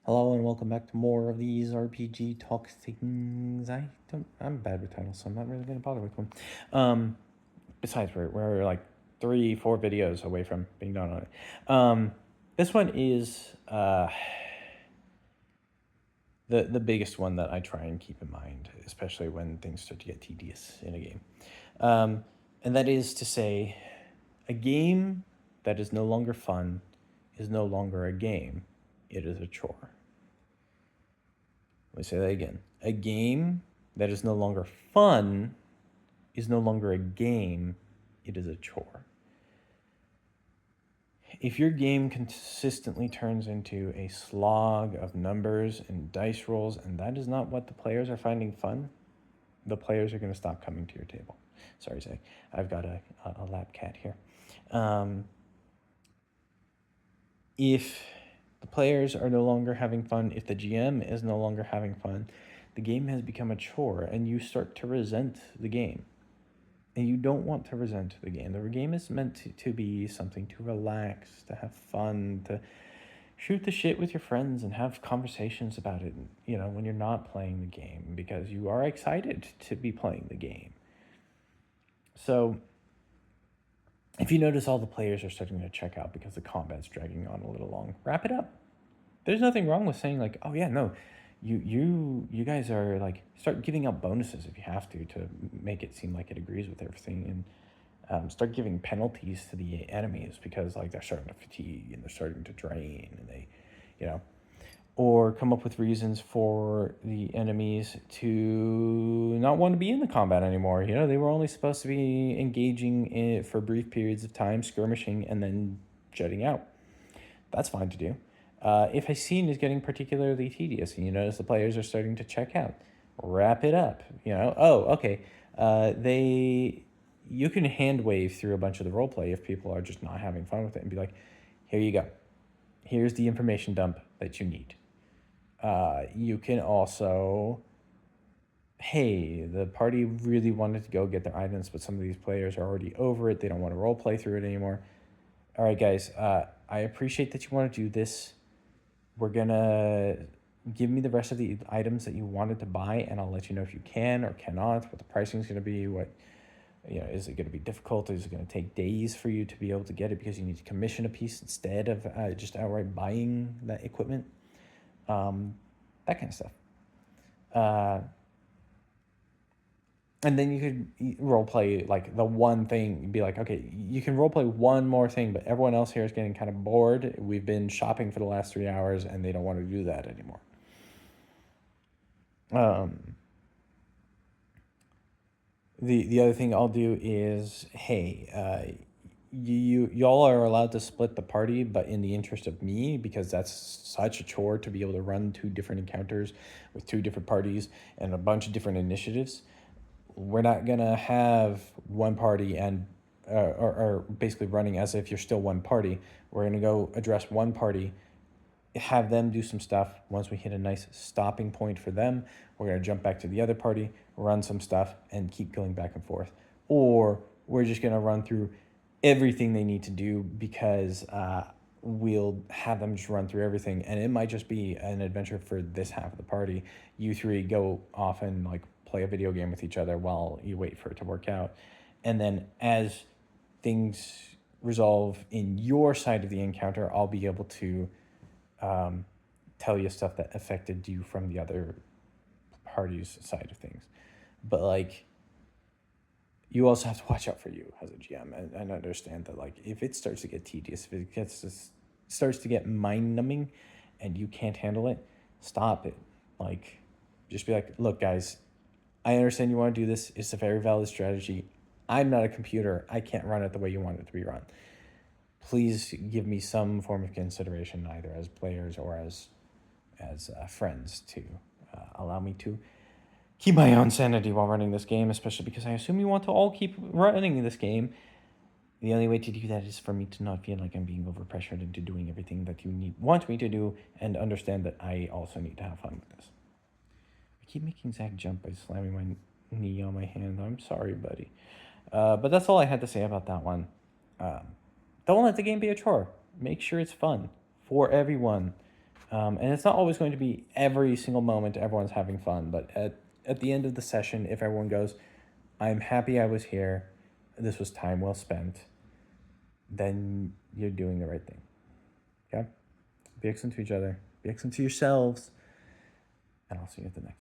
Hello and welcome back to more of these RPG talk things. I'm bad with titles, so I'm not really gonna bother with one. Besides, we're like 3, 4 videos away from being done on it. This one is the biggest one that I try and keep in mind, especially when things start to get tedious in a game. And that is to say, a game that is no longer fun is no longer a game. It is a chore. Let me say that again. A game that is no longer fun is no longer a game, it is a chore. If your game consistently turns into a slog of numbers and dice rolls, and that is not what the players are finding fun, the players are going to stop coming to your table. Sorry, Zach. I've got a lap cat here. If the players are no longer having fun, if the GM is no longer having fun, the game has become a chore and you start to resent the game. And you don't want to resent the game. The game is meant to be something to relax, to have fun, to shoot the shit with your friends and have conversations about it, when you're not playing the game, because you are excited to be playing the game. So if you notice all the players are starting to check out because the combat's dragging on a little long, wrap it up. There's nothing wrong with saying like, oh yeah, no, you guys are like, start giving out bonuses if you have to make it seem like it agrees with everything, and start giving penalties to the enemies because like they're starting to fatigue and they're starting to drain, and they, or come up with reasons for the enemies to not want to be in the combat anymore. They were only supposed to be engaging in for brief periods of time, skirmishing, and then jetting out. That's fine to do. If a scene is getting particularly tedious and you notice the players are starting to check out, wrap it up. Oh, okay. You can hand wave through a bunch of the role play if people are just not having fun with it, and be like, here you go. Here's the information dump that you need. You can also, hey, the party really wanted to go get their items, but some of these players are already over it. They don't want to role play through it anymore. All right, guys, I appreciate that you want to do this. We're gonna give me the rest of the items that you wanted to buy, and I'll let you know if you can or cannot, what the pricing is going to be, is it going to be difficult? Is it going to take days for you to be able to get it because you need to commission a piece instead of just outright buying that equipment? That kind of stuff. And then you could role play like the one thing. Be like, okay, you can role play one more thing, but everyone else here is getting kind of bored. We've been shopping for the last 3 hours, and they don't want to do that anymore. The other thing I'll do is, hey, y'all are allowed to split the party, but in the interest of me, because that's such a chore to be able to run 2 different encounters with 2 different parties and a bunch of different initiatives. We're not gonna have one party and or basically running as if you're still one party. We're gonna go address one party, have them do some stuff. Once we hit a nice stopping point for them, we're going to jump back to the other party, run some stuff, and keep going back and forth. Or we're just going to run through everything they need to do because we'll have them just run through everything. And it might just be an adventure for this half of the party. You 3 go off and like play a video game with each other while you wait for it to work out. And then as things resolve in your side of the encounter, I'll be able to tell you stuff that affected you from the other party's side of things. But like, you also have to watch out for you as a GM and understand that like if it starts to get tedious, if it starts to get mind numbing, and you can't handle it, stop it. Like, just be like, look, guys, I understand you want to do this. It's a very valid strategy. I'm not a computer. I can't run it the way you want it to be run. Please give me some form of consideration, either as players or as friends, to allow me to keep my own sanity while running this game, especially because I assume you want to all keep running this game. The only way to do that is for me to not feel like I'm being overpressured into doing everything that you want me to do, and understand that I also need to have fun with this. I keep making Zach jump by slamming my knee on my hand. I'm sorry, buddy. But that's all I had to say about that one. Don't let the game be a chore. Make sure it's fun for everyone. And it's not always going to be every single moment everyone's having fun, but at the end of the session, if everyone goes, I'm happy I was here, this was time well spent, then you're doing the right thing. Okay? Be excellent to each other, be excellent to yourselves, and I'll see you at the next one.